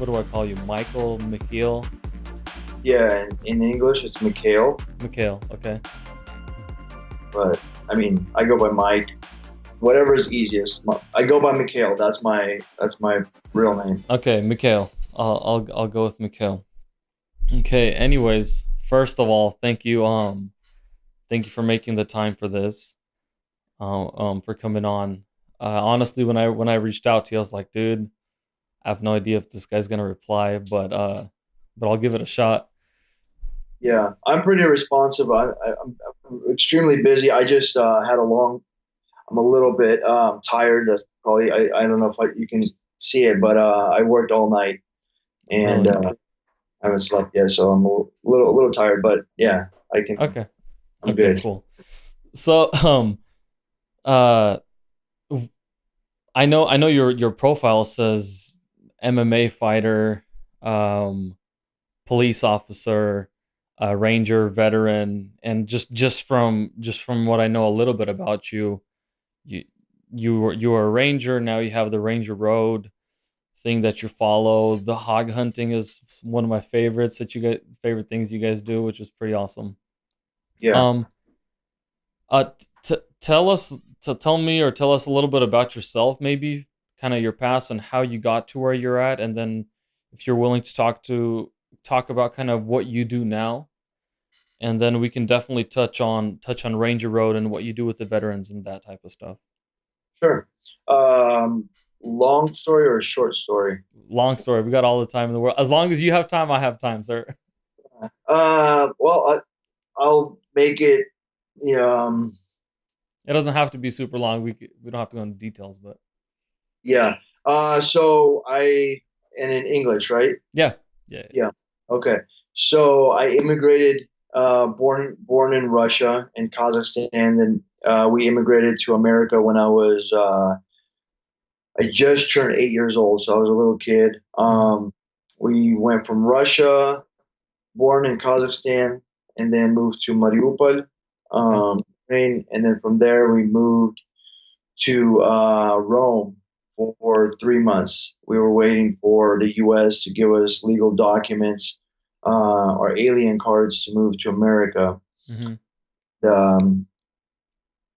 what do I call you? Michael, Mikhail, Yeah, in English it's Mikhail, Mikhail. Okay. but I mean I go by Mike. Whatever is easiest. I go by Mikhail. That's my real name. Okay, Mikhail. I'll go with Mikhail. Okay. Anyways, first of all, thank you for making the time for this. For coming on. Honestly, when I reached out to you, I was like, dude, I have no idea if this guy's gonna reply, but I'll give it a shot. Yeah, I'm pretty responsive. I'm extremely busy. I just had a long. I'm a little bit tired. That's probably. I don't know if you can see it, but I worked all night and Really? I haven't slept yet, so I'm a little tired. But yeah, I can. Okay. I'm Okay. good. Cool. So, uh, I know your profile says MMA fighter, um, police officer, ranger, veteran, and just from what I know a little bit about you, you you were a ranger. Now you have the Ranger Road thing that you follow. The hog hunting is one of my favorites that you guys favorite things you guys do, which is pretty awesome. Yeah, Um, tell us to tell me or tell us a little bit about yourself, maybe kind of your past and how you got to where you're at, and then if you're willing to talk about kind of what you do now, and then we can definitely touch on Ranger Road and what you do with the veterans and that type of stuff. sure. Long story or a short story? Long story. We got all the time in the world. As long as you have time, I have time, sir. Well, I'll make it. Um, It doesn't have to be super long. We don't have to go into details, but yeah. So and in English, right? yeah, yeah. Yeah. Okay. So I immigrated, born in Russia and Kazakhstan. Then we immigrated to America when I just turned 8 years old. So I was a little kid. Hmm. We went from Russia, born in Kazakhstan, and then moved to Mariupol, Okay. and then from there we moved to Rome for 3 months. We were waiting for the U.S. to give us legal documents, or alien cards to move to America. Hmm. Um,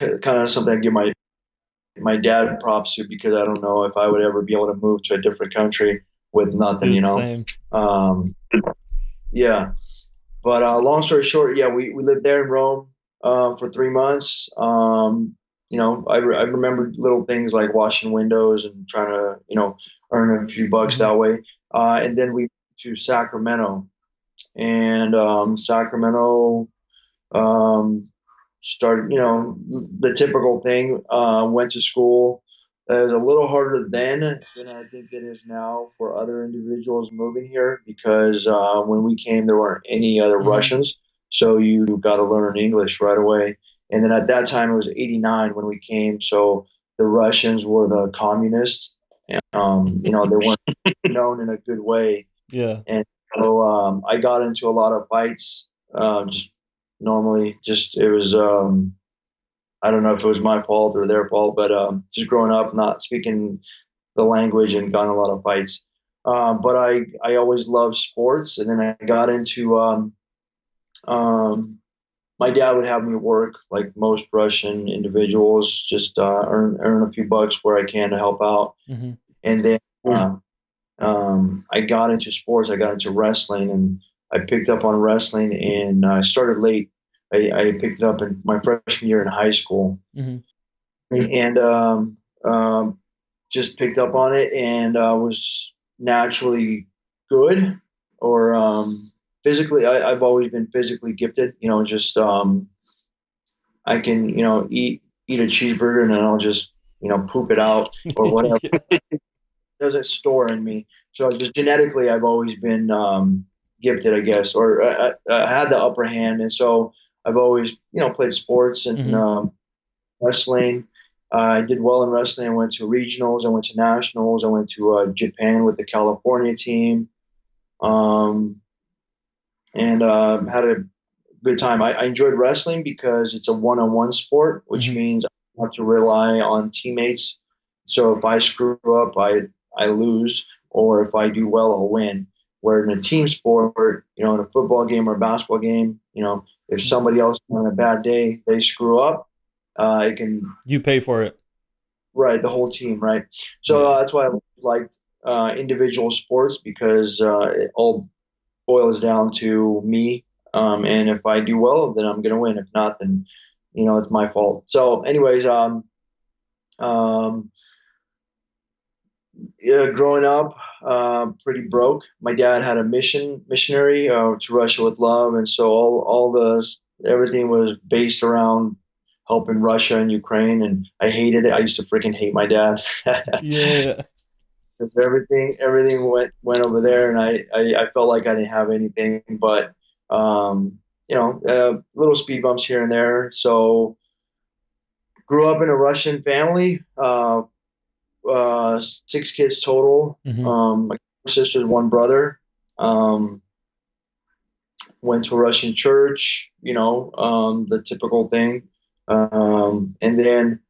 Kind of something I give my dad props to, because I don't know if I would ever be able to move to a different country with nothing, Dude, same. Um, yeah. But long story short, yeah, we lived there in Rome for 3 months. I remember little things like washing windows and trying to, earn a few bucks Hmm. that way. And then we to Sacramento, and Sacramento, um, started, the typical thing. Went to school. It was a little harder then than I think it is now for other individuals moving here, because when we came, there weren't any other Hmm. Russians. So you got to learn English right away. And then at that time, it was 89 when we came. So the Russians were the communists. They weren't known in a good way. Yeah. And so I got into a lot of fights. Just normally, just it was. I don't know if it was my fault or their fault, but just growing up, not speaking the language, and got in a lot of fights. But I always loved sports, and then I got into. Um, my dad would have me work like most Russian individuals, just earn a few bucks where I can to help out, Hmm. and then. I got into sports. I got into wrestling, and I picked up on wrestling, and I started late. I picked it up in my freshman year in high school, Hmm. and just picked up on it, and was naturally good, or physically. I've always been physically gifted. Just I can eat a cheeseburger, and then I'll just poop it out or whatever. Yeah. Doesn't store in me. So just genetically, I've always been gifted, I guess, or had the upper hand. And so I've always, played sports and Hmm. wrestling. I did well in wrestling. I went to regionals. I went to nationals. I went to Japan with the California team, um, and had a good time. I enjoyed wrestling because it's a one-on-one sport, which Hmm. means I have to rely on teammates. So if I screw up, I lose. or if I do well, I'll win. Where in a team sport, in a football game or a basketball game, if somebody else on a bad day, they screw up, it can You pay for it. right the whole team, right? So Yeah. that's why I like individual sports because it all boils down to me. And if I do well, then I'm gonna win. If not, then it's my fault. So, anyways, um, yeah, growing up, pretty broke. My dad had a missionary to Russia with love, and so all the everything was based around helping Russia and Ukraine, and I hated it. I used to freaking hate my dad Yeah. because everything went over there, and I felt like I didn't have anything, but little speed bumps here and there. So grew up in a Russian family. Six kids total. Hmm. My sisters, one brother. Um, Went to a Russian church, the typical thing. And then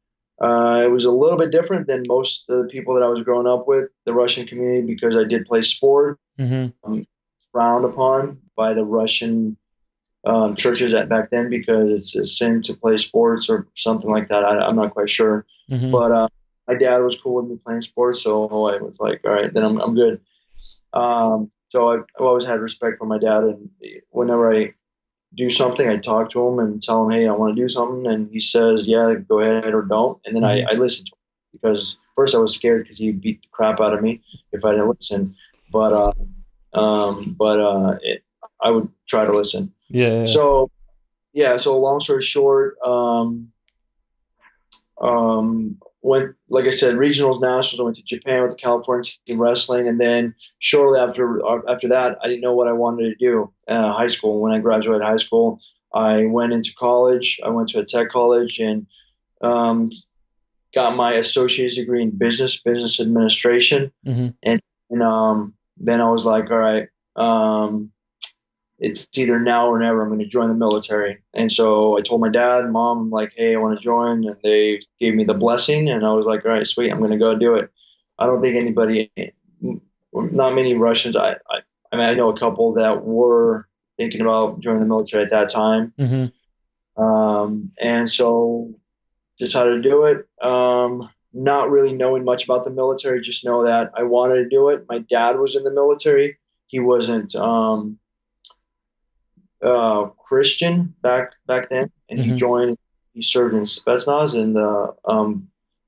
it was a little bit different than most of the people that I was growing up with, the Russian community, because I did play sport, Hmm. frowned upon by the Russian churches at back then because it's a sin to play sports or something like that. I'm not quite sure, Hmm. but my dad was cool with me playing sports, so I was like, all right, then I'm good. So I've always had respect for my dad, and whenever I do something, I talk to him and tell him, hey, I want to do something, and he says, yeah, go ahead or don't, and then Hmm. I listen to him because first I was scared because he beat the crap out of me if I didn't listen, but I would try to listen. Yeah. So yeah, so long story short, went like I said, regionals, nationals. I went to Japan with the California team wrestling, and then shortly after that, I didn't know what I wanted to do. High school. When I graduated high school, I went into college. I went to a tech college and um, got my associate's degree in business administration, Hmm. and then I was like, all right. It's either now or never. I'm going to join the military. And so I told my dad and mom, like, hey, I want to join. And they gave me the blessing. And I was like, all right, sweet, I'm going to go do it. I don't think anybody, not many Russians, I mean, I know a couple that were thinking about joining the military at that time. Hmm. And so decided to do it. Not really knowing much about the military, just know that I wanted to do it. My dad was in the military. He wasn't Christian back then, and he Hmm. joined. He served in Spetsnaz in the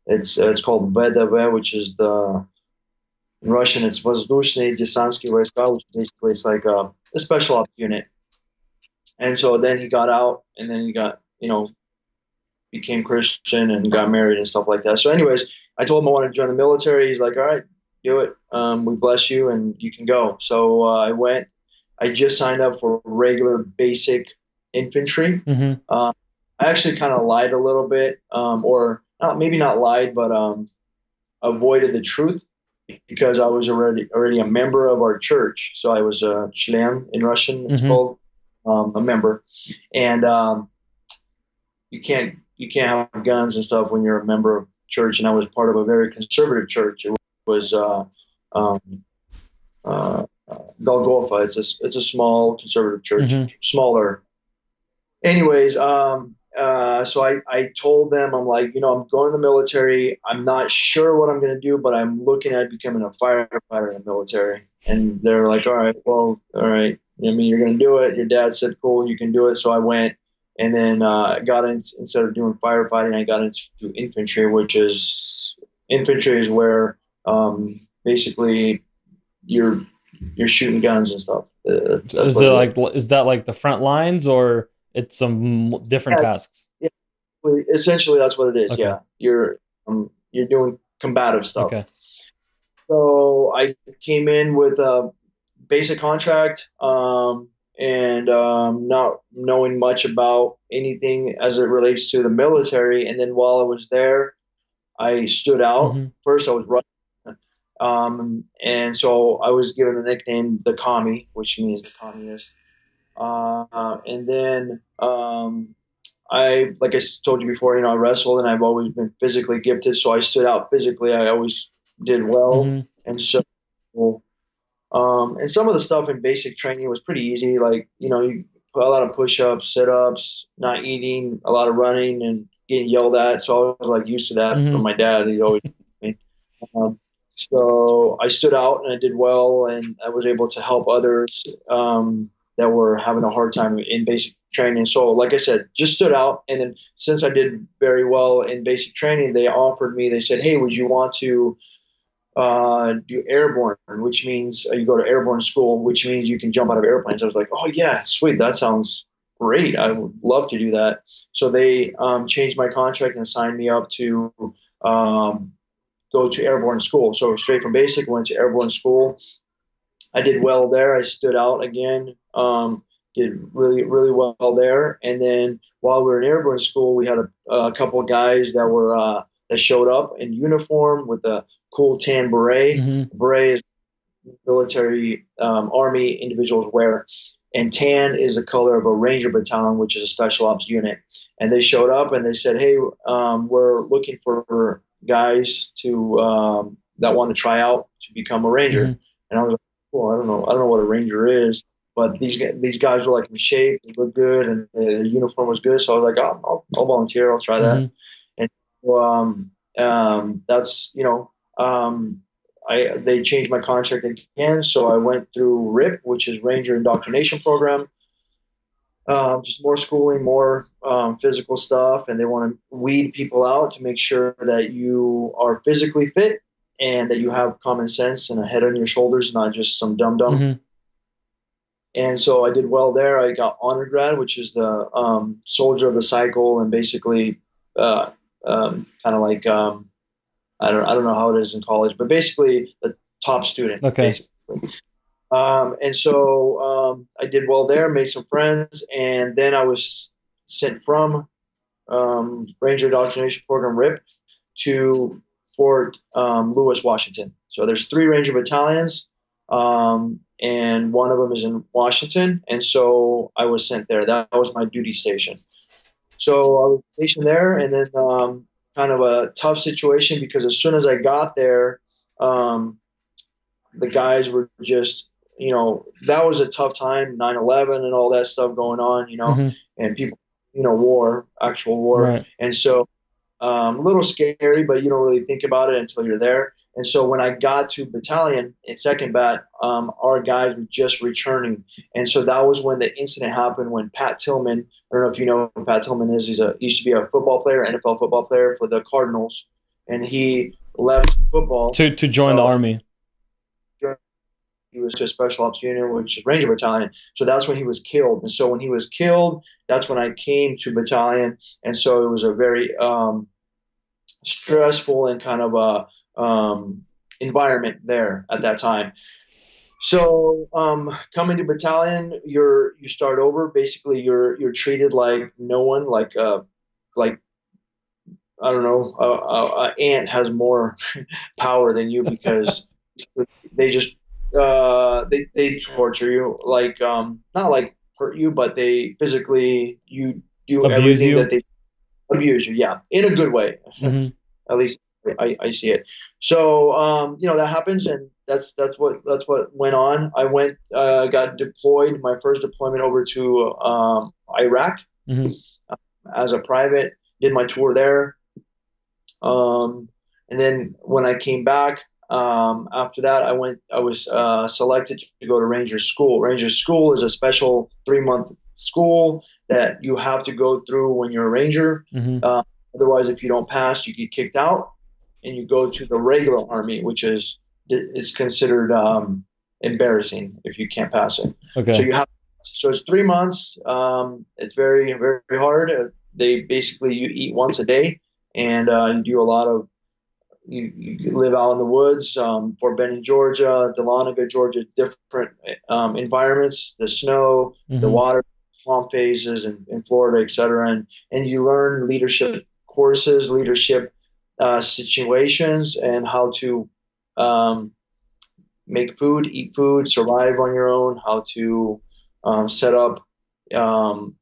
it's called VDV, which is the in Russian it's Воздушные десантские войска, which basically it's like a special ops unit. And so then he got out, and then he got became Christian and got married and stuff like that. So, anyways, I told him I wanted to join the military. He's like, all right, do it. We bless you, and you can go. So I went. I just signed up for regular basic infantry. Hmm. I actually kind of lied a little bit, or not, maybe not lied, but avoided the truth because I was already a member of our church. So I was a член in Russian. It's Hmm. called a member, and you can't have guns and stuff when you're a member of church. And I was part of a very conservative church. It was um, Golgotha. It's a small conservative church, Hmm. smaller. Anyways, so I told them, I'm like, I'm going to the military. I'm not sure what I'm going to do, but I'm looking at becoming a firefighter in the military. And they're like, all right, well, all right. I mean, you're going to do it. Your dad said, cool, you can do it. So I went, and then got in, instead of doing firefighting, I got into infantry, which is infantry is where basically you're you're shooting guns and stuff. That's Is what it it is. like, is that like the front lines, or it's some different Yeah, tasks? yeah, essentially that's what it is. Okay. Yeah, you're doing combative stuff. Okay. So I came in with a basic contract, and not knowing much about anything as it relates to the military. And then while I was there, I stood out. Hmm. First, I was Russian, and so I was given the nickname the Commie, which means the communist. And then like I told you before, I wrestled and I've always been physically gifted, so I stood out physically. I always did well, Hmm. and so school. And some of the stuff in basic training was pretty easy. Like, you put a lot of push-ups, sit-ups, not eating, a lot of running and getting yelled at. So I was like used to that from Mhm. my dad. He always, um, so I stood out and I did well, and I was able to help others that were having a hard time in basic training. So, like I said, just stood out. And then since I did very well in basic training, they offered me. They said, "Hey, would you want to do airborne, which means you go to airborne school, which means you can jump out of airplanes." I was like, "Oh yeah, sweet, that sounds great. I would love to do that." So they changed my contract and signed me up to um, go to airborne school. So straight from basic, went to airborne school. I did well there. I stood out again. Did really really well there. And then while we were in airborne school, we had a couple of guys that showed up in uniform with a cool tan beret. Mhm. Beret is military army individuals wear, and tan is the color of a Ranger Battalion, which is a special ops unit. And they showed up and they said, "Hey, we're looking for guys to that want to try out to become a Ranger." Mhm. And I was like, "Well, I don't know what a Ranger is." But these guys were like in shape, they looked good, and the uniform was good. So I was like, "Oh, I'll volunteer. I'll try that." Mhm. And that's they changed my contract again, so I went through RIP, which is Ranger Indoctrination Program. Just more schooling, more physical stuff, and they want to weed people out to make sure that you are physically fit and that you have common sense and a head on your shoulders, not just some dumb dumb. Mhm. And so I did well there. I got honor grad, which is the soldier of the cycle, and basically kind of like I don't know how it is in college, but basically the top student, Okay. basically. And so I did well there, made some friends, and then I was sent from Ranger Indoctrination Program RIP to Fort Lewis, Washington. So there's three Ranger battalions, and one of them is in Washington, and so I was sent there. That was my duty station. So I was stationed there, and then kind of a tough situation because as soon as I got there, um, the guys were just, that was a tough time, 9/11 and all that stuff going on, Mhm. and people, war, actual war. Right. And so a little scary, but you don't really think about it until you're there. And so when I got to battalion in second bat, our guys were just returning. And so that was when the incident happened when Pat Tillman, I don't know if you know who Pat Tillman is. He used to be a football player, NFL football player for the Cardinals. And he left football. To join the Uh, army. he was to a special ops unit, which is Ranger Battalion. So that's when he was killed. And so when he was killed, that's when I came to battalion. And so it was a very stressful and kind of a environment there at that time. So coming to battalion, you start over. Basically, you're treated like no one. Like I don't know, a ant has more power than you because they just they torture you, like not like hurt you, but they physically you do Abuse everything that you. they abuse you. Yeah, in a good way. Mhm. At least I see it. So that happens, and that's what went on. I got deployed. My first deployment over to Iraq Mhm. as a private. Did my tour there. And then when I came back, after that, I was selected to go to Ranger School. Ranger School is a special 3 month school that you have to go through when you're a Ranger. Mhm. Uh, Otherwise, if you don't pass, you get kicked out, and you go to the regular Army, which is considered embarrassing if you can't pass it. So Okay. you have so it's 3 months. It's very very hard. They basically you eat once a day, and you do a lot of you live out in the woods, Fort Benning, Georgia, Dahlonega, Georgia, different environments, the snow, the Mhm. water, swamp phases, and in Florida, et cetera. And you learn leadership courses, leadership situations, and how to um, make food, eat food, survive on your own, how to set up um,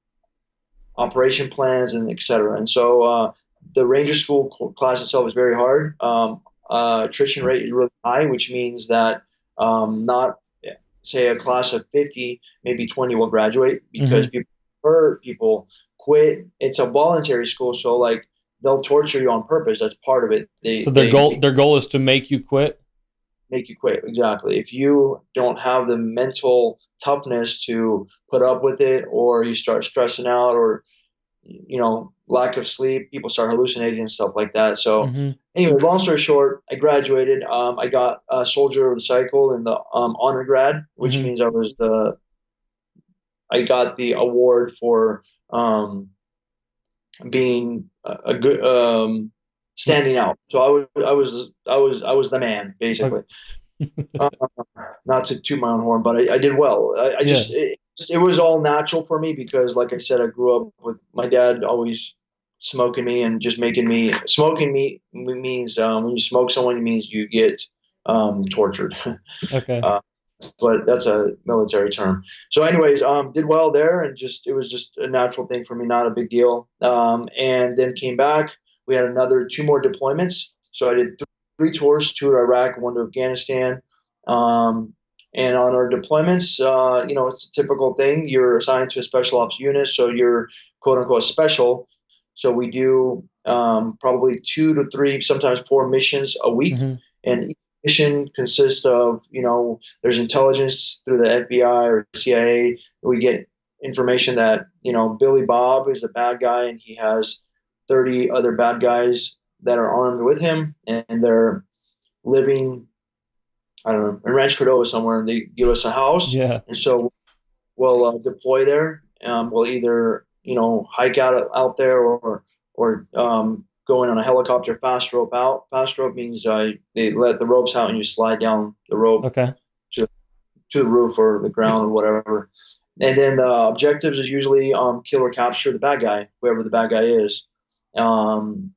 operation plans, and et cetera. And so the Ranger School class itself is very hard. Attrition rate is really high, which means that Not say a class of 50, maybe 20 will graduate because Hmm. people hurt, people quit. It's a voluntary school, so like they'll torture you on purpose. That's part of it. So They their goal is to make you quit. make you quit. Exactly. If you don't have the mental toughness to put up with it, or you start stressing out, or lack of sleep, people start hallucinating and stuff like that. So Hmm. anyway, long story short, I graduated. I got a soldier of the cycle in the honor grad, which Hmm. means I got the award for um, being a good standing out. So I was the man basically. Uh, Not to toot my own horn, but I did well. I Yeah. just it was all natural for me because, like I said, I grew up with my dad always smoking me and just making me smoking me means when you smoke someone it means you get tortured. Okay. uh, but that's a military term. So, anyways, did well there, and just it was just a natural thing for me, not a big deal. And then came back. We had another two more deployments. So I did three tours: two to Iraq, one to Afghanistan. Um, and on our deployments, it's a typical thing. You're assigned to a special ops unit, so you're quote unquote special. So we do probably two to three, sometimes four missions a week, Hmm. and mission consists of, there's intelligence through the FBI or CIA. We get information that, Billy Bob is a bad guy and he has 30 other bad guys that are armed with him and they're living, I don't know, in Ranch Cordova somewhere, and they give us a house. Yeah. And so we'll deploy there. We'll either, hike out there or go in on a helicopter fast rope out. Fast rope means they let the ropes out and you slide down the rope Okay. to to the roof or the ground or whatever. And then the objectives is usually kill or capture the bad guy, whoever the bad guy is. And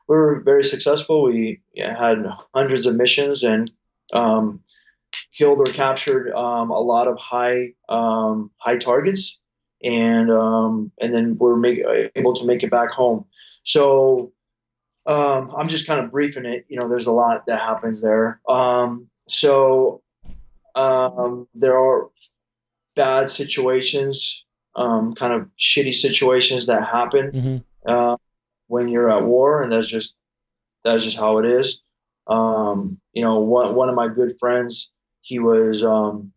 we were very successful. We had hundreds of missions and um, killed or captured a lot of high targets, and then we're able to make it back home. So I'm just kind of briefing it. There's a lot that happens there. There are bad situations, kind of shitty situations that happen Hmm. uh, when you're at war, and that's just how it is. One of my good friends, he was on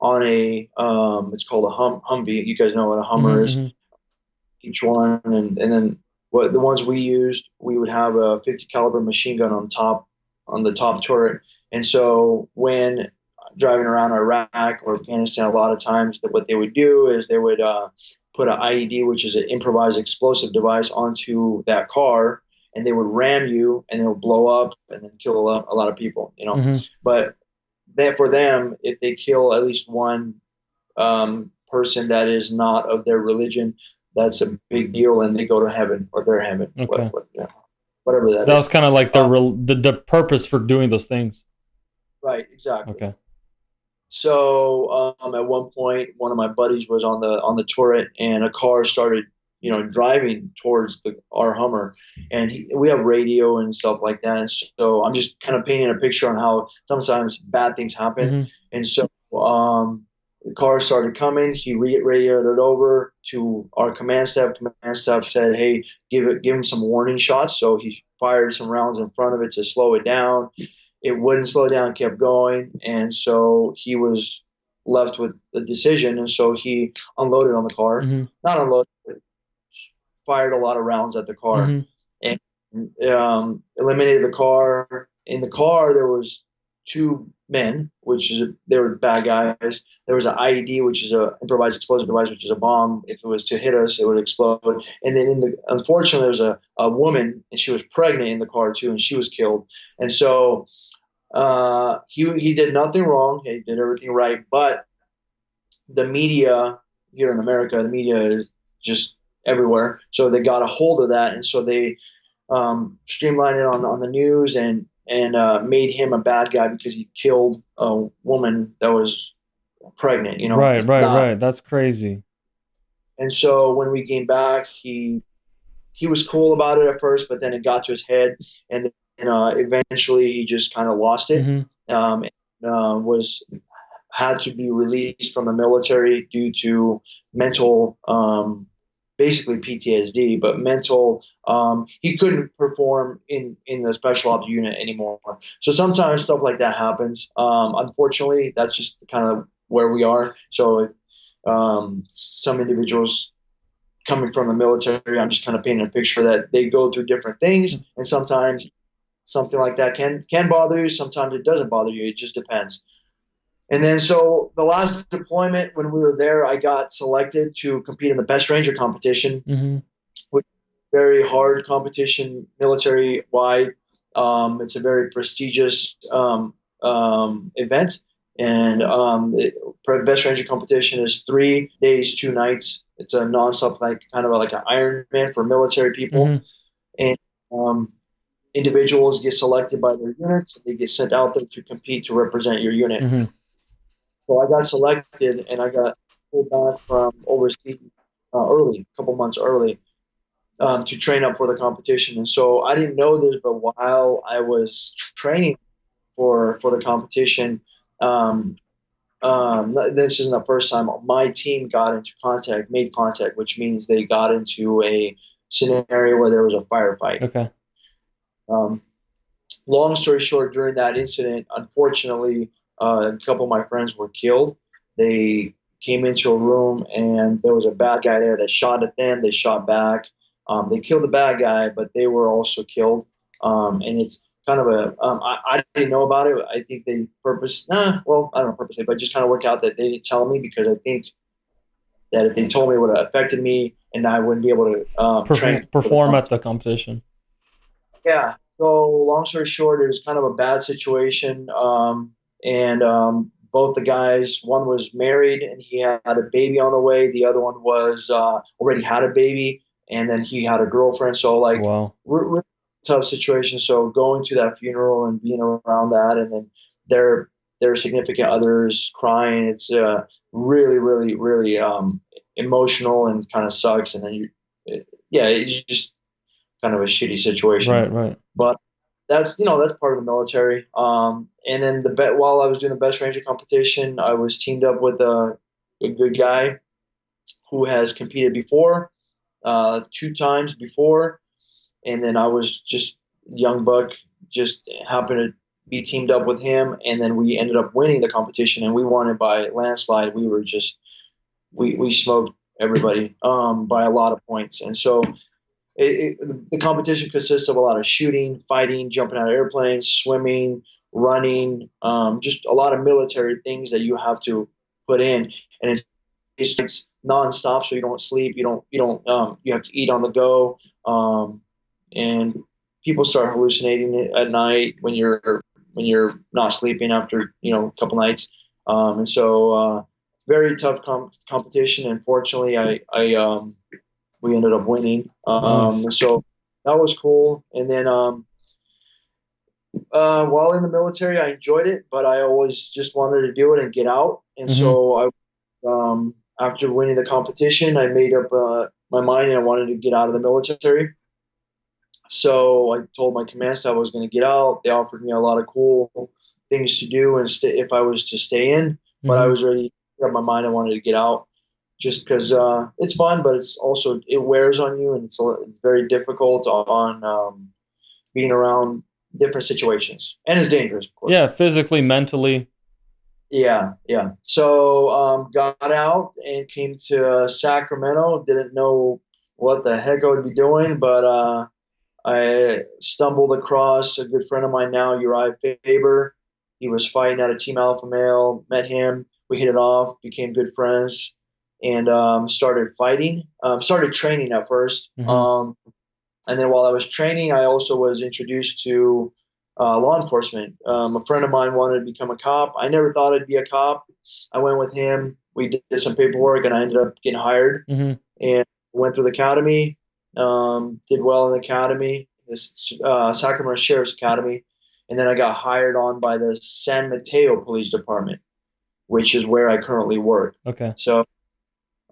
it's called a Humvee. You guys know what a Hummer is. Hmm. Each one, and then what the ones we used, we would have a 50 caliber machine gun on the top turret. And so when driving around Iraq or Afghanistan, a lot of times what they would do is they would put an IED, which is an improvised explosive device, onto that car, and they would ram you, and it would blow up and then kill a lot of people. Hmm. But for them, if they kill at least one person that is not of their religion, that's a big deal, and they go to heaven or their heaven, Okay. whatever that That is. was kind of like Uh, the purpose for doing those things. right, exactly. Okay. So at one point, one of my buddies was on the turret, and a car started, driving towards our Hummer, and we have radio and stuff like that. And so I'm just kind of painting a picture on how sometimes bad things happen. Hmm. And so the car started coming. He radioed it over to our command staff. Command staff said, "Hey, give him some warning shots." So he fired some rounds in front of it to slow it down. It wouldn't slow down, kept going, and so he was left with the decision. And so he unloaded on the car, Hmm. not unloaded, but fired a lot of rounds at the car, Hmm. and eliminated the car. In the car, there was two men, they were bad guys. There was an IED, which is a improvised explosive device, which is a bomb. If it was to hit us, it would explode. And then unfortunately, there was a woman, and she was pregnant in the car too, and she was killed. And so he did nothing wrong. He did everything right, but the media here in America, the media is just everywhere. So they got a hold of that, and so they streamlined it on the news and made him a bad guy because he killed a woman that was pregnant. Right. Right. Not. Right. That's crazy. And so when we came back, he was cool about it at first, but then it got to his head, and then eventually he just kind of lost it. Hmm. was had to be released from the military due to mental, basically PTSD, but mental. He couldn't perform in the special ops unit anymore. So sometimes stuff like that happens. Unfortunately, that's just kind of where we are. So some individuals coming from the military, I'm just kind of painting a picture that they go through different things, and sometimes something like that can bother you. Sometimes it doesn't bother you. It just depends. And then, so the last deployment when we were there, I got selected to compete in the Best Ranger competition, Mm-hmm. which is a very hard competition, military wide. It's a very prestigious event, and the Best Ranger competition is 3 days, 2 nights. It's a nonstop, like kind of like an Ironman for military people, Mm-hmm. and individuals get selected by their units. They get sent out there to compete to represent your unit. Mm-hmm. So I got selected, and I got pulled back from overseas early, a couple months early, to train up for the competition. And so I didn't know this, but while I was training for the competition, this isn't the first time my team got into contact, made contact, which means they got into a scenario where there was a firefight. Okay. Um, Long story short, during that incident, unfortunately, a couple of my friends were killed. They came into a room, and there was a bad guy there that shot at them. They shot back. They killed the bad guy, but they were also killed. And it's kind of I didn't know about it. I think they well, I don't know purposely, but just kind of worked out that they didn't tell me, because I think that if they told me, it would have affected me, and I wouldn't be able to train for the Perform at competition. the competition. Yeah. So long story short, it was kind of a bad situation. And both the guys, one was married and he had a baby on the way. The other one was already had a baby, and then he had a girlfriend. So like, Wow. we're tough situation. So going to that funeral and being around that, and then their their significant others crying, it's really, really, really emotional, and kind of sucks. And then yeah, it's just kind of a shitty situation. Right. Right. But that's part of the military. And then while I was doing the Best Ranger competition, I was teamed up with a good guy who has competed before, 2 times before, and then I was just young buck, just happened to be teamed up with him, and then we ended up winning the competition, and we won it by landslide. We were just we smoked everybody by a lot of points, and so the competition consists of a lot of shooting, fighting, jumping out of airplanes, swimming, running, just a lot of military things that you have to put in, and it's nonstop, so you don't sleep, you have to eat on the go, and people start hallucinating at night when you're not sleeping after a couple nights, and so very tough competition. Unfortunately, I we ended up winning. Nice. And so that was cool. And then while in the military, I enjoyed it, but I always just wanted to do it and get out. And Mm-hmm. so after winning the competition, I made up my mind, and I wanted to get out of the military. So I told my command staff I was going to get out. They offered me a lot of cool things to do, and if I was to stay in, but I Mm-hmm. was already in my mind I wanted to get out, just because it's fun, but it wears on you, and it's very difficult on being around different situations, and it's dangerous, of course. Yeah. Physically, mentally. Yeah, yeah. So got out and came to Sacramento. Didn't know what the heck I would be doing, but I stumbled across a good friend of mine now, Uriah Faber. He was fighting at a Team Alpha Male. Met him. We hit it off. Became good friends, and started fighting. Started training at first, Mm-hmm. and then while I was training, I also was introduced to law enforcement. A friend of mine wanted to become a cop. I never thought I'd be a cop. I went with him. We did some paperwork, and I ended up getting hired, Mm-hmm. and went through the academy. Did well in the academy, this Sacramento Sheriff's Academy, and then I got hired on by the San Mateo Police Department, which is where I currently work. Okay. So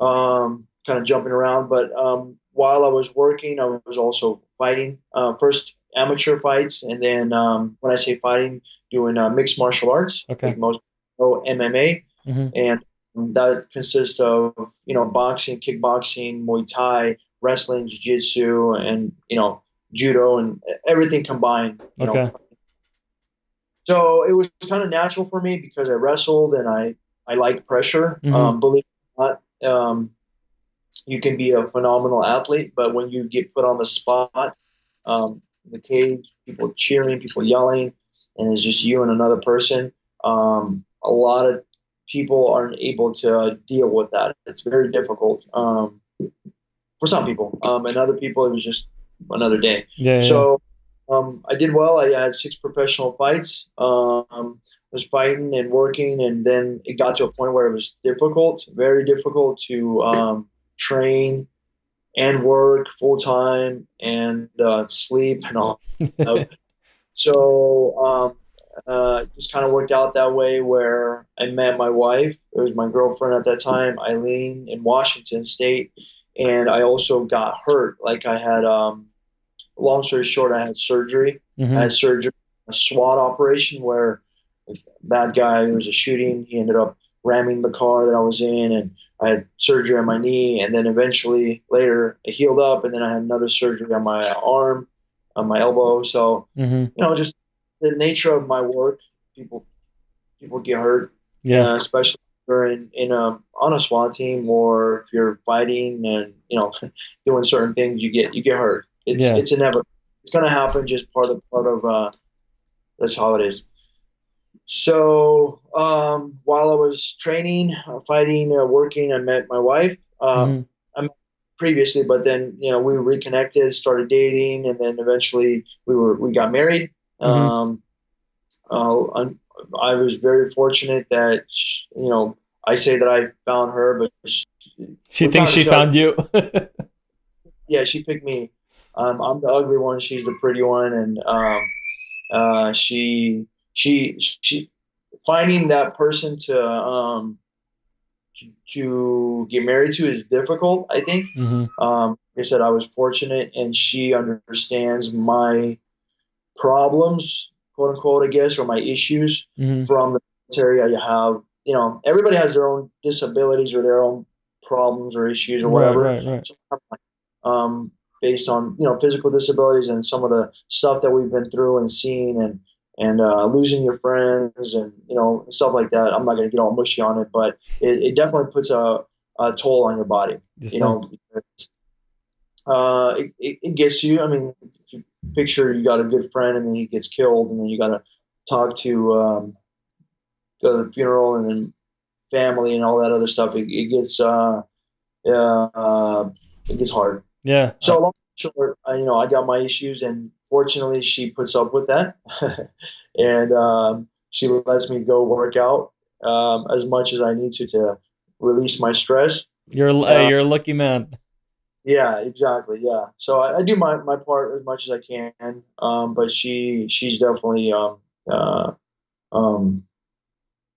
kind of jumping around. But while I was working, I was also fighting. First, amateur fights, and then when I say fighting, doing mixed martial arts, Okay. like most know MMA, Hmm. and that consists of boxing, kickboxing, Muay Thai, wrestling, jiu-jitsu, and judo and everything combined. Okay. So it was kind of natural for me because I wrestled and I like pressure. Hmm. Believe it or not, you can be a phenomenal athlete, but when you get put on the spot, the cage, people cheering, people yelling, and it's just you and another person. A lot of people aren't able to deal with that. It's very difficult for some people, and other people it was just another day. Yeah. Yeah. So I did well. I had 6 professional fights. Was fighting and working, and then it got to a point where it was difficult, very difficult to train and work full time and sleep and all. So just kind of worked out that way where I met my wife. It was my girlfriend at that time, Eileen, in Washington State. And I also got hurt. Like I had, long story short, I had surgery. I Hmm. had surgery, a SWAT operation where a bad guy, there was a shooting. He ended up ramming the car that I was in, and I had surgery on my knee. And then eventually later it healed up, and then I had another surgery on my arm, on my elbow. So, Hmm. just the nature of my work, people people get hurt, Yeah. especially if you're in a on a SWAT team or if you're fighting and doing certain things, you get hurt. Yeah. It's inevitable. It's gonna happen. Just part of that's how it is. So while I was training, fighting, working, I met my wife. Hmm. I met previously, but then we reconnected, started dating, and then eventually we got married. Hmm. Um, I was very fortunate that I say that I found her, but She we thinks found she each other. found you. Yeah, she picked me. I'm the ugly one. She's the pretty one, and she finding that person to get married to is difficult. I think. Hmm. Like I said, I was fortunate, and she understands my problems, quote unquote, I guess, or my issues Hmm. from the military. I have, everybody has their own disabilities or their own problems or issues or Right. whatever. Right. Right. So, based on physical disabilities and some of the stuff that we've been through and seen and losing your friends and stuff like that. I'm not going to get all mushy on it, but it definitely puts a toll on your body. Yes, You sir. know, it gets you. I mean, if you picture you got a good friend and then he gets killed, and then you got to talk to go to the funeral and then family and all that other stuff. Uh, it gets hard. Yeah. So long short, I got my issues, and fortunately, she puts up with that, and she lets me go work out as much as I need to release my stress. Hey, Uh, you're a lucky man. Yeah, exactly. Yeah. So I do my part as much as I can. But she's definitely uh, um,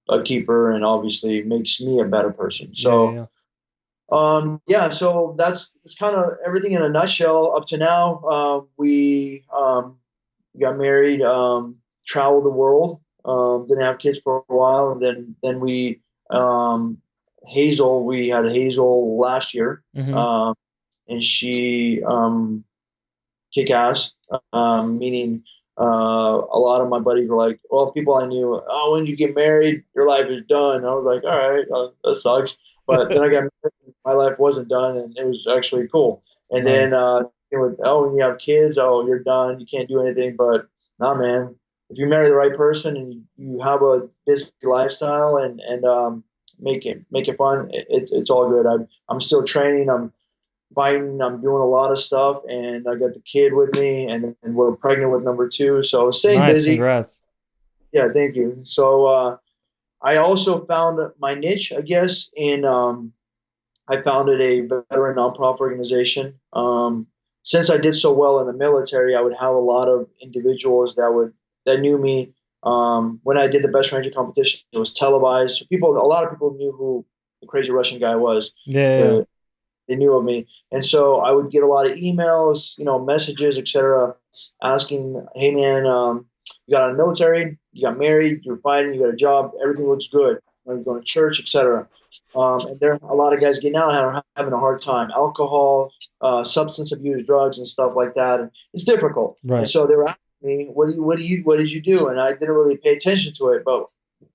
a keeper and obviously makes me a better person. Yeah. Yeah. So Yeah. yeah, so that's kind of everything in a nutshell up to now. We got married, traveled the world, didn't have kids for a while, and then we um, Hazel. We had Hazel last year. Hmm. Um, and she kick ass. Meaning, a lot of my buddies were like, "Well, people I knew, oh, when you get married, your life is done." I was like, "All right, that sucks." But then I got married, my life wasn't done, and it was actually cool. And then, Nice. oh, when you have kids, oh, you're done. You can't do anything. But nah, man, if you marry the right person and you have a busy lifestyle and make it fun, it's all good. I'm still training. I'm fighting. I'm doing a lot of stuff, and I got the kid with me, and we're pregnant with number two. So staying Nice. busy. Congrats. Yeah, thank you. So I also found my niche, I guess, in I founded a veteran nonprofit organization. Since I did so well in the military, I would have a lot of individuals that knew me. When I did the Best Ranger competition, it was televised. So a lot of people knew who the crazy Russian guy was. Yeah. Yeah. The they knew of me. And so I would get a lot of emails, messages, etc., asking, "Hey man, you got out of the military, you got married, you're fighting, you got a job, everything looks good. You're going to church, etc." And there, a lot of guys getting out are having a hard time. Alcohol, substance abuse, drugs, and stuff like that. And it's difficult. And Right. so they were asking me, what did you do? And I didn't really pay attention to it. But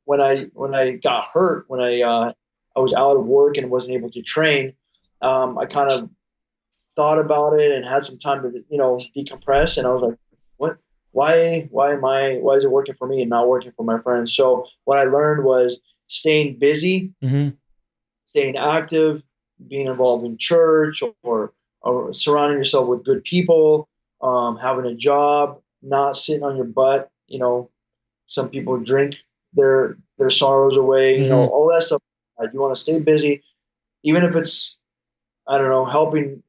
when I got hurt, when I was out of work and wasn't able to train, I kind of thought about it and had some time to decompress. And I was like, what? Why is it working for me and not working for my friends? So what I learned was staying busy, Mm-hmm. staying active, being involved in church, or surrounding yourself with good people, having a job, not sitting on your butt. Some people drink their sorrows away. Mm-hmm. All that stuff. You want to stay busy, even if it's, I don't know, helping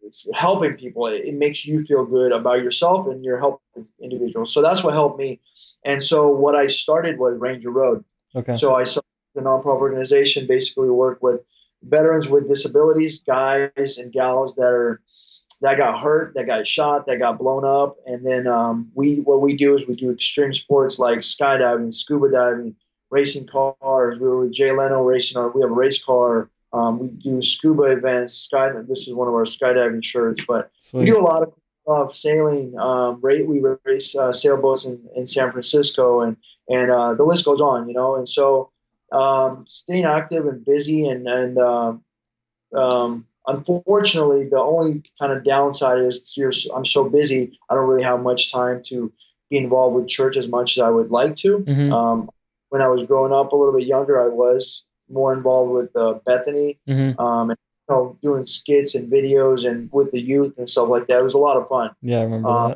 people. It makes you feel good about yourself and you're helping individuals. So that's what helped me. And so what I started was Ranger Road. Okay. So I started the nonprofit organization, basically work with veterans with disabilities, guys and gals that got hurt, that got shot, that got blown up. And then what we do is we do extreme sports like skydiving, scuba diving, racing cars. We were with Jay Leno racing. We have a race car. We do scuba events. This is one of our skydiving shirts, but we Sweet. do a lot of sailing. We race sailboats in San Francisco, and the list goes on. And so staying active and busy, and unfortunately, the only kind of downside is I'm so busy. I don't really have much time to be involved with church as much as I would like to. Mm-hmm. When I was growing up a little bit younger, I was more involved with Bethany, Mm-hmm. and doing skits and videos and with the youth and stuff like that. It was a lot of fun. Yeah, I remember Um,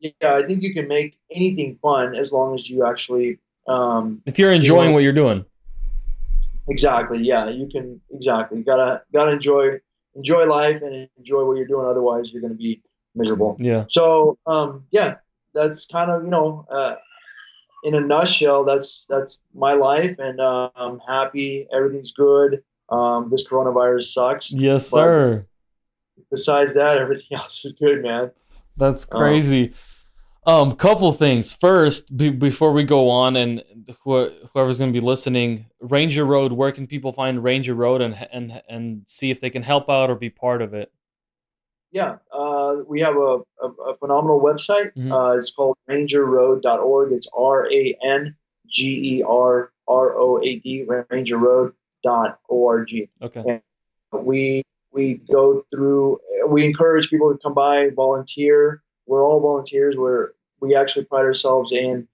that. yeah, I think you can make anything fun as long as you actually If you're give enjoying them. what you're doing. Exactly. Yeah, you can. Exactly. You gotta enjoy life and enjoy what you're doing. Otherwise, you're gonna be miserable. Yeah. So, yeah, that's kind of in a nutshell. That's my life, and I'm happy. Everything's good. This coronavirus sucks, Yes, but sir. besides that, everything else is good, man. That's Um, crazy. Couple things. First, before we go on, and whoever's going to be listening, Ranger Road. Where can people find Ranger Road and see if they can help out or be part of it? yeah, we have a phenomenal website. Mm-hmm. It's called rangerroad.org. It's RANGERROAD, rangerroad.org. Okay. And we go through, we encourage people to come by, volunteer. We're all volunteers. We actually pride ourselves in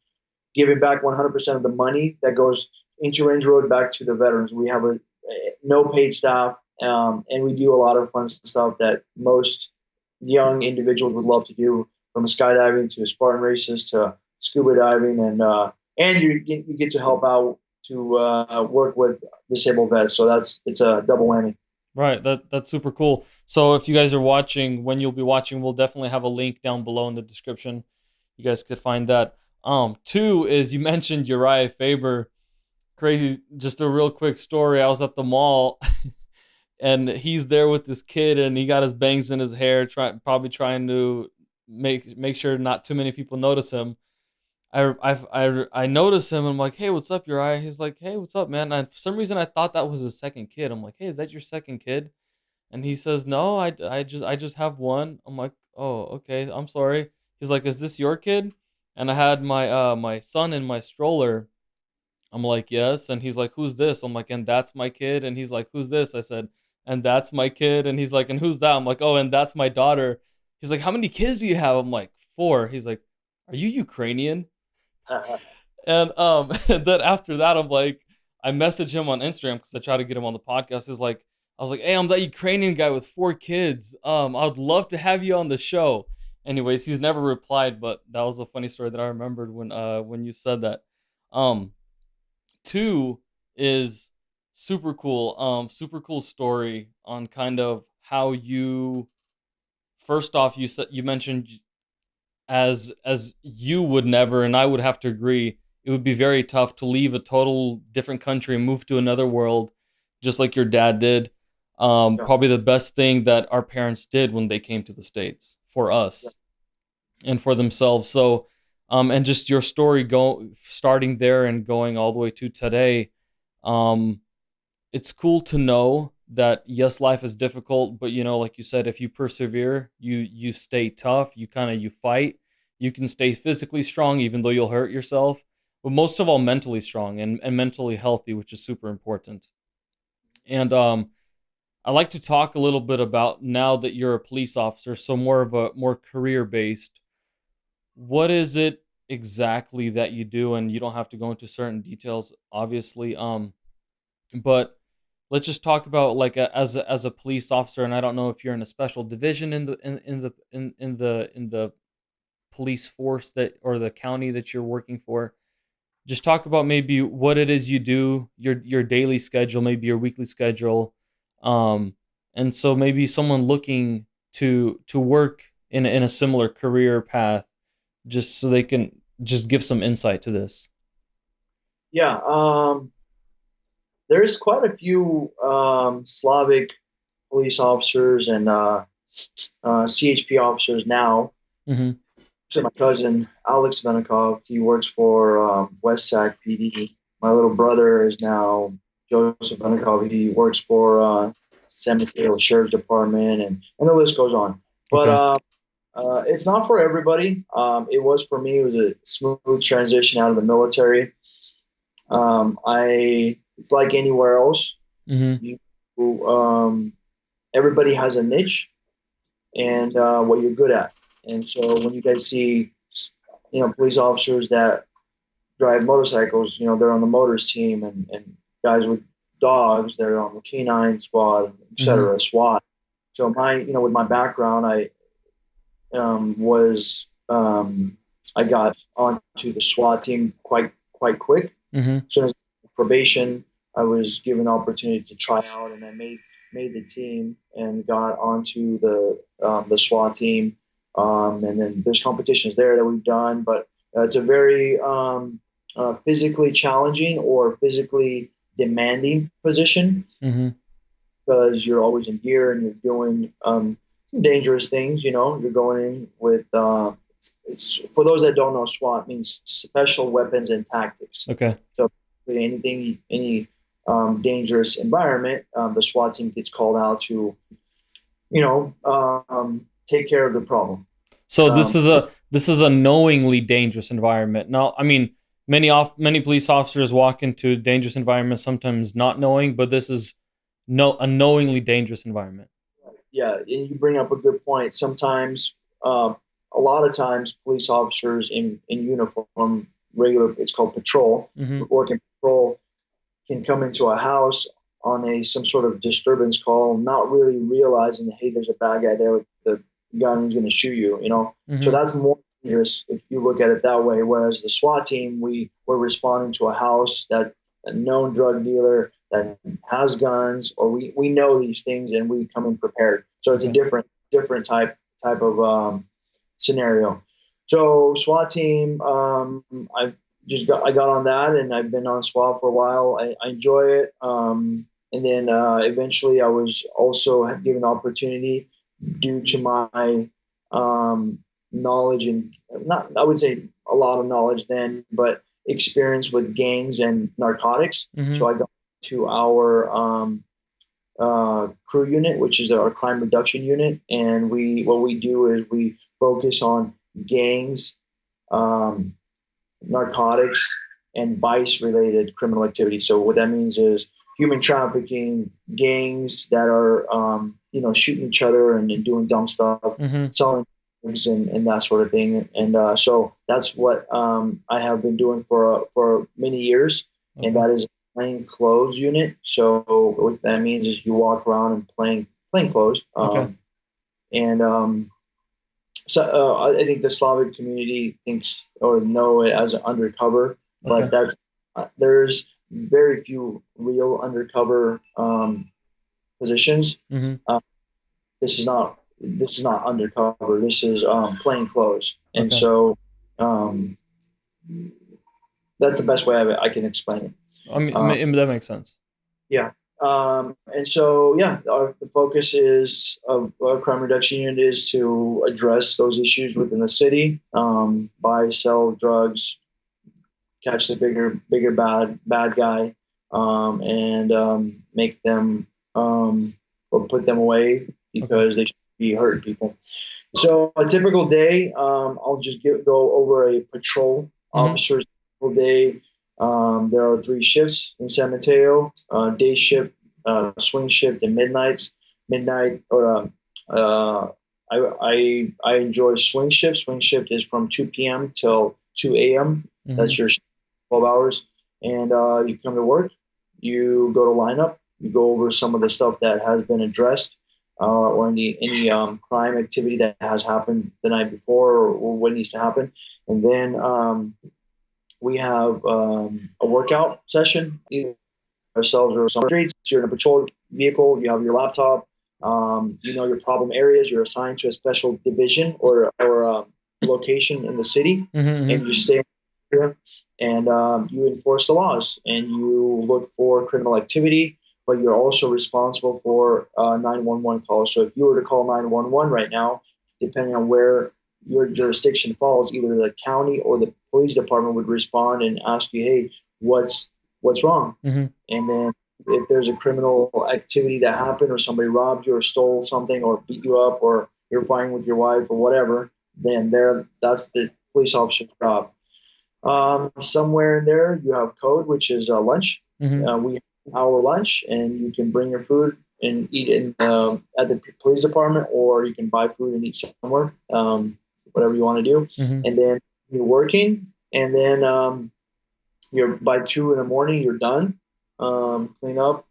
giving back 100% of the money that goes into Range Road back to the veterans. We have no paid staff, and we do a lot of fun stuff that most young individuals would love to do, from skydiving to Spartan races to scuba diving, and you get to help out to work with disabled vets. So it's a double whammy. Right. That's super cool. So if you guys are watching, when you'll be watching, we'll definitely have a link down below in the description. You guys could find that. Two is, you mentioned Uriah Faber. Crazy. Just a real quick story. I was at the mall and he's there with this kid and he got his bangs in his hair, probably trying to make sure not too many people notice him. I notice him and I'm like, hey, what's up, Uriah? He's like, hey, what's up, man? And for some reason I thought that was his second kid. I'm like, hey, is that your second kid? And he says, no, I just have one. I'm like, oh, okay, I'm sorry. He's like, is this your kid? And I had my son in my stroller. I'm like, yes. And he's like, who's this? I'm like, and that's my kid. And he's like, who's this? I said, and that's my kid. And he's like, and who's that? I'm like, oh, and that's my daughter. He's like, how many kids do you have? I'm like, four. He's like, are you Ukrainian? And and then after that, I'm like, I message him on Instagram because I try to get him on the podcast. He's like, I was like, hey, I'm that Ukrainian guy with four kids. I would love to have you on the show. Anyways, he's never replied, but that was a funny story that I remembered when you said that. Um, Two is super cool story on kind of how you, first off, you mentioned, as you would never, and I would have to agree, it would be very tough to leave a total different country and move to another world, just like your dad did. Yeah. Probably the best thing that our parents did when they came to the States for Yeah. us and for themselves. So, and just your story starting there and going all the way to today. Um, it's cool to know that yes, life is difficult, but like you said, if you persevere, you stay tough, you fight, you can stay physically strong even though you'll hurt yourself, but most of all mentally strong and mentally healthy, which is super important. And I like to talk a little bit about now that you're a police officer, so more career based. What is it exactly that you do? And you don't have to go into certain details, obviously. But let's just talk about like as a police officer. And I don't know if you're in a special division in the police force that or the county that you're working for. Just talk about maybe what it is you do, your daily schedule, maybe your weekly schedule, um, and so maybe someone looking to work in a similar career path, just so they can just give some insight to this. Yeah. There's quite a few Slavic police officers and CHP officers now. Mm-hmm. So my cousin Alex Venikov, he works for West Sac PD. My little brother is now Joseph Venikov. He works for San Mateo Sheriff's Department, and the list goes on. But Okay. it's not for everybody. It was for me. It was a smooth transition out of the military. It's like anywhere else. Mm-hmm. You, everybody has a niche and what you're good at. And so when you guys see, police officers that drive motorcycles, they're on the motors team, and guys with dogs, they're on the canine squad, Mm-hmm. etc. SWAT. So with my background, was I got onto the SWAT team quite quick. Mm-hmm. As soon as probation, I was given the opportunity to try out, and I made the team and got onto the SWAT team. And then there's competitions there that we've done, but it's a very physically challenging or physically demanding position Mm-hmm. because you're always in gear and you're doing some dangerous things. You're going in with it's for those that don't know, SWAT means special weapons and tactics. Okay. So any dangerous environment, the SWAT team gets called out to take care of the problem. So Um, this is a knowingly dangerous environment. Now, I mean, many police officers walk into dangerous environments sometimes not knowing, but this is no a knowingly dangerous environment. yeah, and you bring up a good point. Sometimes, a lot of times, police officers in uniform, regular, it's called patrol, Mm-hmm. working patrol, can come into a house on a some sort of disturbance call, not really realizing, hey, there's a bad guy there with the gun, he's going to shoot you. So Mm-hmm. that's more dangerous if you look at it that way. Whereas the SWAT team, we were responding to a house that a known drug dealer that has guns, or we know these things and we come in prepared. So it's a Okay. different type of scenario. So SWAT team, I got on that, and I've been on SWAT for a while. I enjoy it. And then eventually, I was also given the opportunity due to my knowledge, and not, I would say a lot of knowledge then, but experience with gangs and narcotics. Mm-hmm. So I got to our crew unit, which is our crime reduction unit, and what we do is we focus on gangs, um, narcotics, and vice related criminal activity. So what that means is human trafficking, gangs that are shooting each other and doing dumb stuff, Mm-hmm. selling drugs and that sort of thing. And so that's what I have been doing for many years, and Okay. that is a plain clothes unit. So what that means is you walk around in plain clothes. Okay. And So I think the Slavic community thinks or know it as an undercover, but Okay. there's very few real undercover positions. Mm-hmm. Uh, this is not undercover. This is plain clothes, and Okay. so um, that's the best way I can explain it. I mean, Uh, that makes sense. yeah. And so, yeah, the focus is of our crime reduction unit is to address those issues within the city, buy, sell drugs, catch the bigger bad guy, and make them or put them away Okay. because they should be hurting people. So a typical day, I'll just go over a patrol Mm-hmm. officer's typical day. There are three shifts in San Mateo: day shift, swing shift, and midnights. Midnight or I enjoy swing shift. Swing shift is from 2 p.m. till 2 a.m. Mm-hmm. That's your 12 hours, and you come to work. You go to lineup. You go over some of the stuff that has been addressed or any crime activity that has happened the night before or what needs to happen. And then we have a workout session, either ourselves or some streets. You're in a patrol vehicle, you have your laptop, you know your problem areas, you're assigned to a special division or location in the city, Mm-hmm. and you stay here and you enforce the laws and you look for criminal activity, but you're also responsible for 911 calls. So if you were to call 911 right now, depending on where your jurisdiction falls, either the county or the police department would respond and ask you, "Hey, what's wrong?" Mm-hmm. And then if there's a criminal activity that happened or somebody robbed you or stole something or beat you up or you're fighting with your wife or whatever, then that's the police officer's job. Somewhere in there, you have code, which is lunch. Mm-hmm. We have our lunch, and you can bring your food and eat in at the police department, or you can buy food and eat somewhere, whatever you want to do. Mm-hmm. And then you're working, and then you're by 2 in the morning, you're done. Clean up,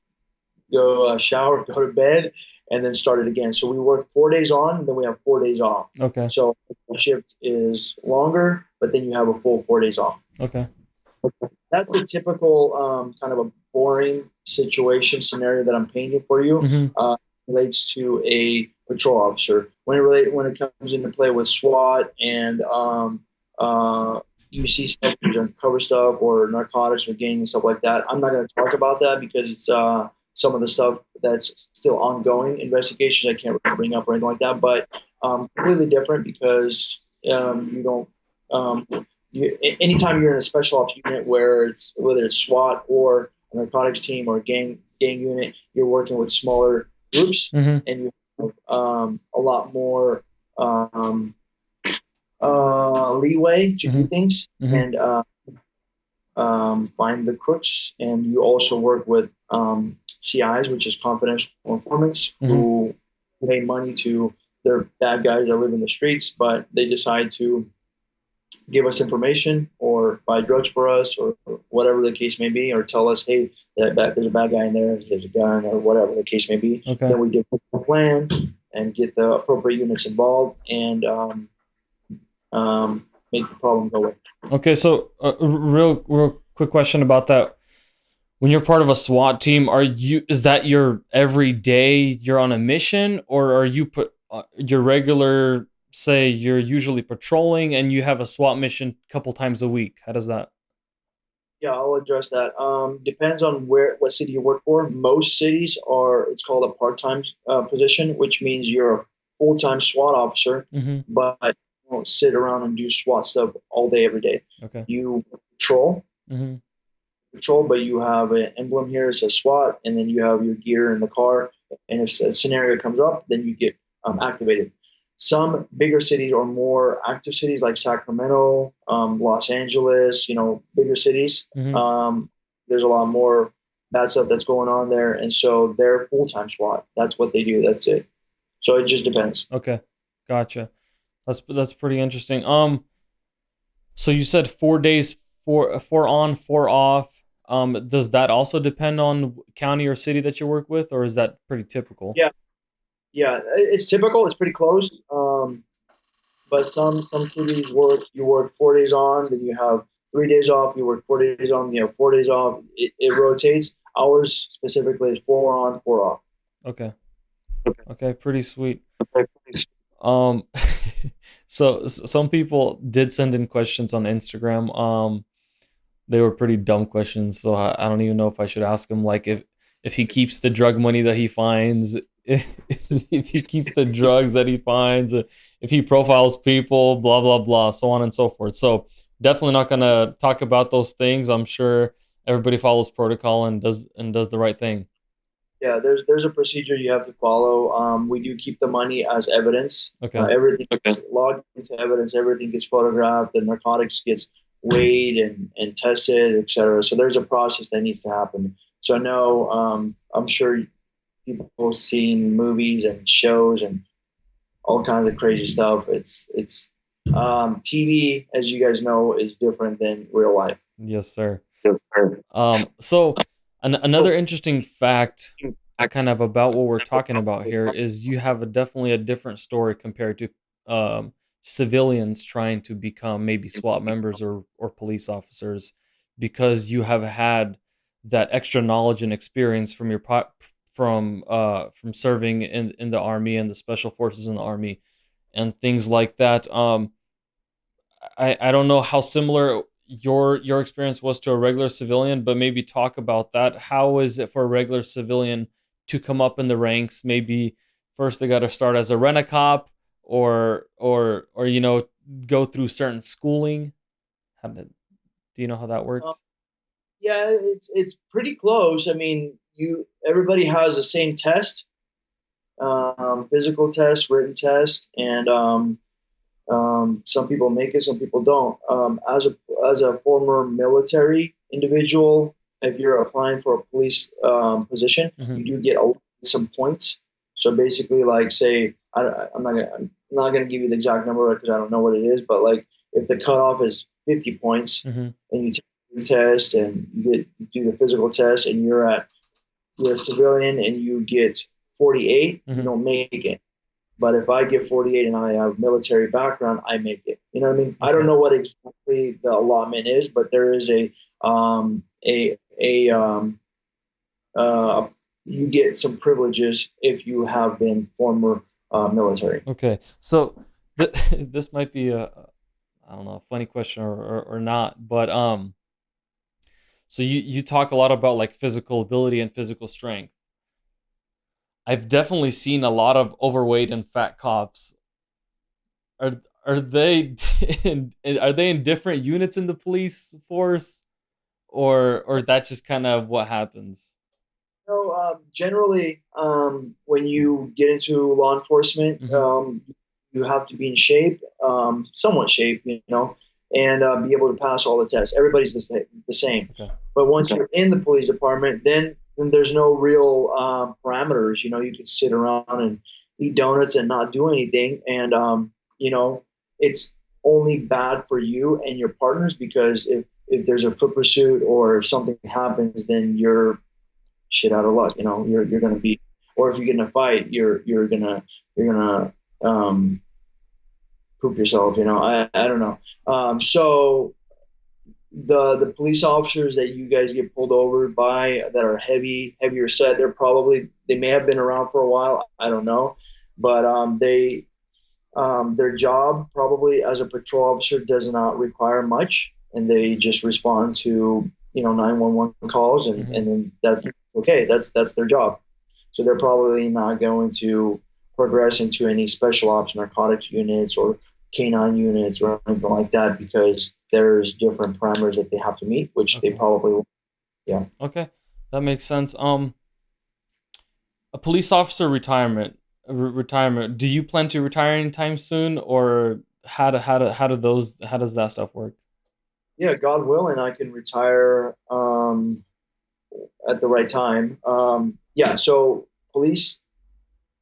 go shower, go to bed, and then start it again. So we work 4 days on, and then we have 4 days off. Okay. So the shift is longer, but then you have a full 4 days off. Okay. That's a typical kind of a boring situation scenario that I'm painting for you. Mm-hmm. Relates to a patrol officer. When it comes into play with SWAT and you see stuff, uncover stuff or narcotics or gang and stuff like that. I'm not going to talk about that because it's some of the stuff that's still ongoing investigations. I can't really bring up or anything like that, but completely different because you don't. Anytime you're in a special ops unit whether it's SWAT or a narcotics team or a gang unit, you're working with smaller groups Mm-hmm. and you have a lot more leeway to do Mm-hmm. things Mm-hmm. and find the crooks. And you also work with CIs, which is confidential informants, Mm-hmm. who pay money to their bad guys that live in the streets, but they decide to give us information or buy drugs for us or whatever the case may be, or tell us, hey, there's a bad guy in there, he has a gun or whatever the case may be. Okay. Then we do a plan and get the appropriate units involved and make the problem go away. Okay. So, real quick question about that. When you're part of a SWAT team, is that your every day you're on a mission, or are you put your regular, say you're usually patrolling and you have a SWAT mission a couple times a week? How does that? Yeah, I'll address that. Depends on what city you work for. Most cities are it's called a part-time position, which means you're a full-time SWAT officer, Mm-hmm. but you don't sit around and do SWAT stuff all day every day. Okay. You patrol, Mm-hmm. but you have an emblem here that says SWAT, and then you have your gear in the car. And if a scenario comes up, then you get activated. Some bigger cities or more active cities like Sacramento, Los Angeles, bigger cities, Mm-hmm. there's a lot more bad stuff that's going on there. And so they're full time SWAT. That's what they do. That's it. So it just depends. Okay. Gotcha. That's pretty interesting. So you said 4 days, four on, four off. Does that also depend on county or city that you work with, or is that pretty typical? Yeah. Yeah. It's typical. It's pretty close. But some cities you work 4 days on, then you have 3 days off. You work 4 days on, you have 4 days off. It rotates. Ours specifically is 4 on, 4 off. Okay. Okay. Okay. Pretty sweet. Okay, please. Um, so some people did send in questions on Instagram. They were pretty dumb questions, so I don't even know if I should ask them. Like, if he keeps the drug money that he finds, if he keeps the drugs that he finds, if he profiles people, blah blah blah, so on and so forth. So definitely not gonna talk about those things. I'm sure everybody follows protocol and does the right thing. Yeah, there's a procedure you have to follow. We do keep the money as evidence. Okay. Everything is logged into evidence. Everything gets photographed. The narcotics gets weighed and tested, etc. So there's a process that needs to happen. So no, I'm sure people have seen movies and shows and all kinds of crazy stuff. It's TV, as you guys know, is different than real life. Yes, sir. Yes, sir. So another interesting fact, kind of about what we're talking about here, is you have definitely a different story compared to civilians trying to become maybe SWAT members or police officers, because you have had that extra knowledge and experience from your from serving in the army and the special forces in the army and things like that. I don't know how similar your experience was to a regular civilian, but maybe talk about that. How is it for a regular civilian to come up in the ranks? Maybe first they got to start as a rent-a-cop, or go through certain schooling. Do you know how that Um, works? yeah, it's pretty close. I mean, you everybody has the same test, physical test, written test, and some people make it, some people don't. As a former military individual, if you're applying for a police position, Hmm. you do get some points. So basically, like say, I'm not gonna give you the exact number because I don't know what it is, but like if the cutoff is 50 points Hmm. and you take the test and you do the physical test and you're a civilian and you get 48, you Hmm. don't make it. But if I get 48 and I have military background, I make it. You know what I mean? I don't Okay. know what exactly the allotment is, but there is a uh, you get some privileges if you have been former military. Okay. So this might be a, I don't know, a funny question or not, but so you talk a lot about like physical ability and physical strength. I've definitely seen a lot of overweight and fat cops. Are they are they in different units in the police force, or that's just kind of what happens? So generally, when you get into law enforcement, Hmm. you have to be in shape, somewhat shape, and be able to pass all the tests. Everybody's the same. Okay. But once you're in the police department, then there's no real parameters. You can sit around and eat donuts and not do anything, and you know, it's only bad for you and your partners because if there's a foot pursuit or if something happens, then you're shit out of luck. You're gonna be, or if you get in a fight, you're gonna poop yourself. I don't know. So the police officers that you guys get pulled over by that are heavier set, they may have been around for a while. I don't know, but their job probably as a patrol officer does not require much, and they just respond to 911 calls, and Hmm. and then that's okay. That's their job. So they're probably not going to progress into any special ops narcotics units or canine units or anything like that because there's different parameters that they have to meet, which they Okay. probably will. Yeah. Okay. That makes sense. A police officer retirement. Do you plan to retire anytime soon, or how does that stuff work? Yeah, God willing, I can retire at the right time. Yeah, so police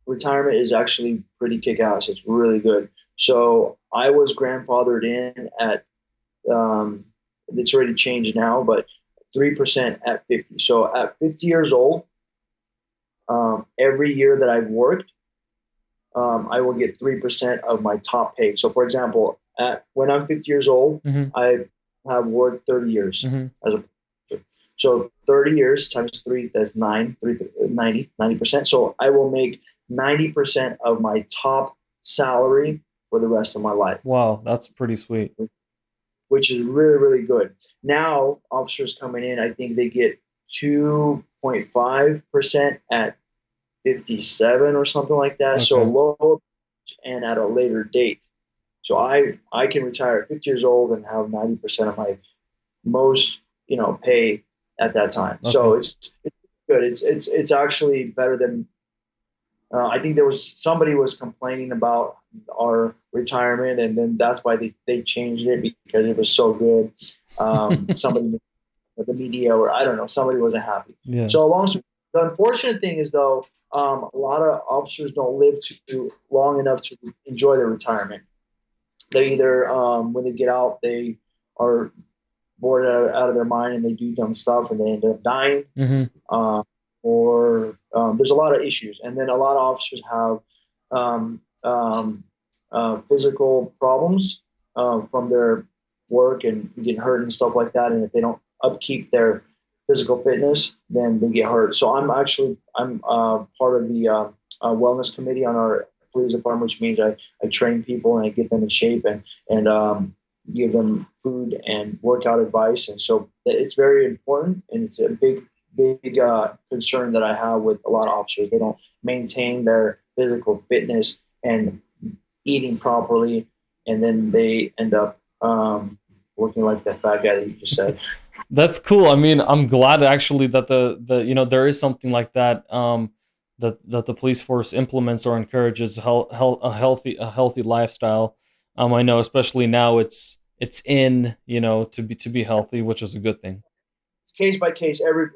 retirement is actually pretty kick ass. It's really good. So I was grandfathered in at, it's already changed now, but 3% at 50. So at 50 years old, every year that I've worked, I will get 3% of my top pay. So, for example, when I'm 50 years old, Hmm. I have worked 30 years Hmm. as a so 30 years times three, that's 90%. So I will make 90% of my top salary for the rest of my life, Wow, that's pretty sweet. which is really, really good. Now, officers coming in, I think they get 2.5% at 57 or something like that. So Okay. low and at a later date. So I can retire at 50 years old and have 90% of my most pay at that time. So Okay. it's good. It's actually better than I think there was somebody was complaining about our retirement, and then that's why they changed it because it was so good. Somebody, the media, or I don't know, somebody wasn't happy. Yeah. So the unfortunate thing is though, a lot of officers don't live too long enough to enjoy their retirement. They either when they get out, they are bored out of their mind and they do dumb stuff and they end up dying. Mhm. Uh, or there's a lot of issues, and then a lot of officers have physical problems from their work and getting hurt and stuff like that. And if they don't upkeep their physical fitness, then they get hurt. So I'm part of the wellness committee on our police department, which means I train people and I get them in shape and give them food and workout advice. And so it's very important, and it's a big concern that I have with a lot of officers. They don't maintain their physical fitness and eating properly, and then they end up looking like that fat guy that you just said. That's cool. I mean, I'm glad actually that there is something like that that the police force implements or encourages a healthy lifestyle. I know especially now it's in, to be healthy, which is a good thing. It's case by case. Every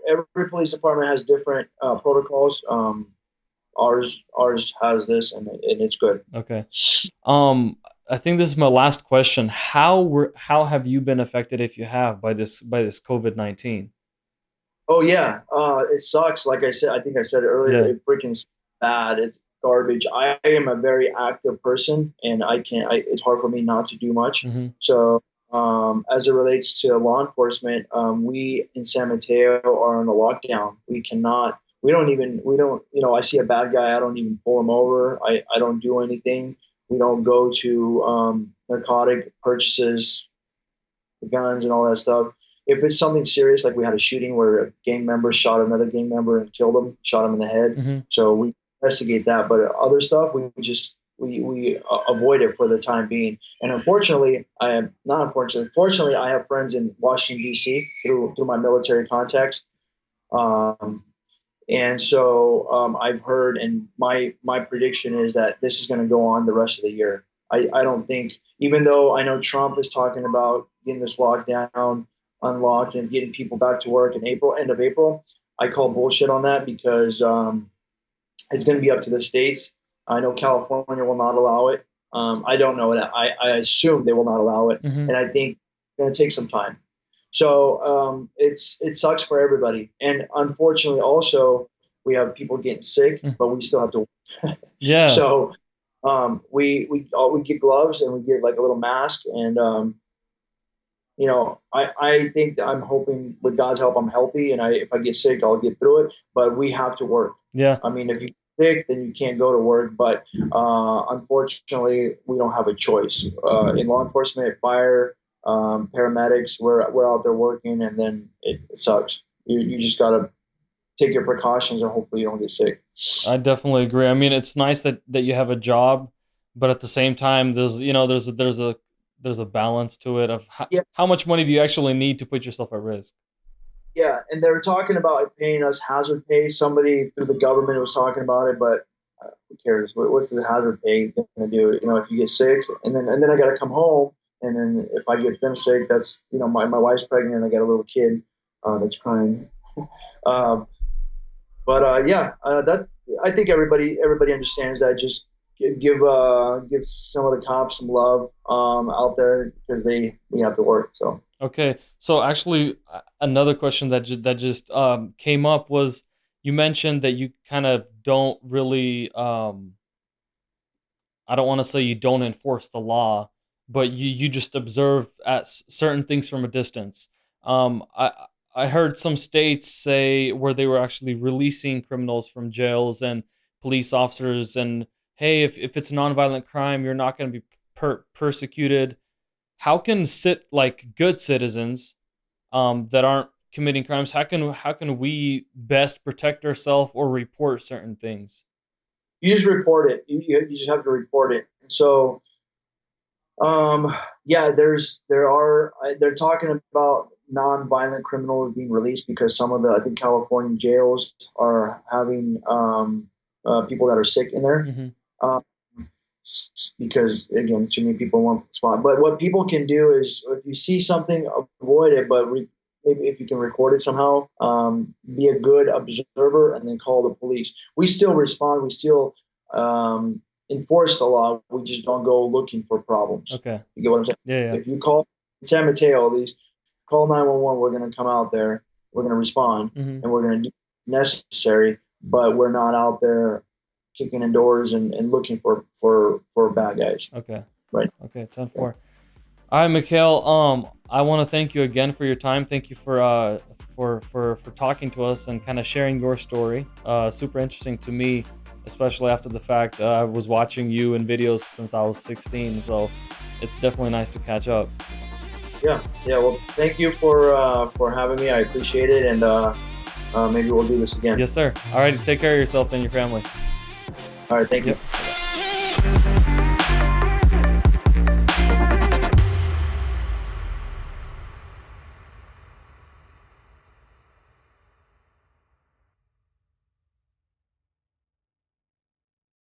police department has different protocols. Ours has this, and it's good. Okay. Um I think this is my last question. How have you been affected, if you have, by this COVID-19? Oh yeah, it sucks. Like I said, I think I said it earlier. Yeah. It freaking bad. It's garbage. I am a very active person, and I can't. It's hard for me not to do much. Mhm. So, as it relates to law enforcement, we in San Mateo are on a lockdown. We cannot. We don't even. We don't. I see a bad guy. I don't even pull him over. I don't do anything. We don't go to narcotic purchases, guns and all that stuff. If it's something serious, like we had a shooting where a gang member shot another gang member and killed him, shot him in the head, Mhm. so we investigate that. But other stuff, we just we avoid it for the time being. And unfortunately, I am not unfortunately. Fortunately, I have friends in Washington D.C. through my military contacts. Um, and so I've heard, and my prediction is that this is going to go on the rest of the year. I don't think, even though I know Trump is talking about getting this lockdown unlocked and getting people back to work in April, end of April, I call bullshit on that because it's going to be up to the states. I know California will not allow it. I don't know that. I assume they will not allow it, Mhm. and I think it's going to take some time. So it sucks for everybody, and unfortunately, also we have people getting sick, Mm. but we still have to. Yeah. So we get gloves and we get like a little mask, and I think that I'm hoping with God's help I'm healthy, and if I get sick, I'll get through it. But we have to work. Yeah. I mean, if you're sick, then you can't go to work. But unfortunately, we don't have a choice. In law enforcement, fire, paramedics, we're out there working, and then it sucks. You just gotta take your precautions, and hopefully you don't get sick. I definitely agree. I mean, it's nice that you have a job, but at the same time, there's a balance to it of Yeah, how much money do you actually need to put yourself at risk. yeah, and they were talking about paying us hazard pay. Somebody through the government was talking about it, but who cares? What's the hazard pay going to do? If you get sick, and then I got to come home, and then if I get them sick, that's my wife's pregnant, I got a little kid that's crying. Um, but yeah, that I think everybody understands that. Just give some of the cops some love out there because we have to work. So Okay, so actually, another question that just came up was, you mentioned that you kind of don't really, I don't want to say you don't enforce the law, but you just observe at certain things from a distance. I heard some states say where they were actually releasing criminals from jails and police officers, and hey, if it's a nonviolent crime, you're not going to be persecuted. How can sit like good citizens that aren't committing crimes, how can we best protect ourselves or report certain things? You just report it. You just have to report it. So yeah, they're talking about non-violent criminals being released because some of the, I think, California jails are having people that are sick in there. Hmm. Um, because again, too many people want the spot. But what people can do is, if you see something, avoid it. But maybe if you can record it somehow, be a good observer, and then call the police. We still respond. We still enforce the law. We just don't go looking for problems. Okay. You get what I'm saying? Yeah, yeah. If you call San Mateo, at least call 911. We're going to come out there. We're going to respond, Hmm. and we're going to do what's necessary. But we're not out there kicking in doors and looking for bad guys. Okay. Right. Okay. 10 Yeah. 4. All right, Mikhail. I want to thank you again for your time. Thank you for talking to us and kind of sharing your story. Super interesting to me, especially after the fact I was watching you in videos since I was 16. So it's definitely nice to catch up. Yeah. Yeah. Well, thank you for having me. I appreciate it, and maybe we'll do this again. Yes, sir. All right. Take care of yourself and your family. All right. Thank you. Yep.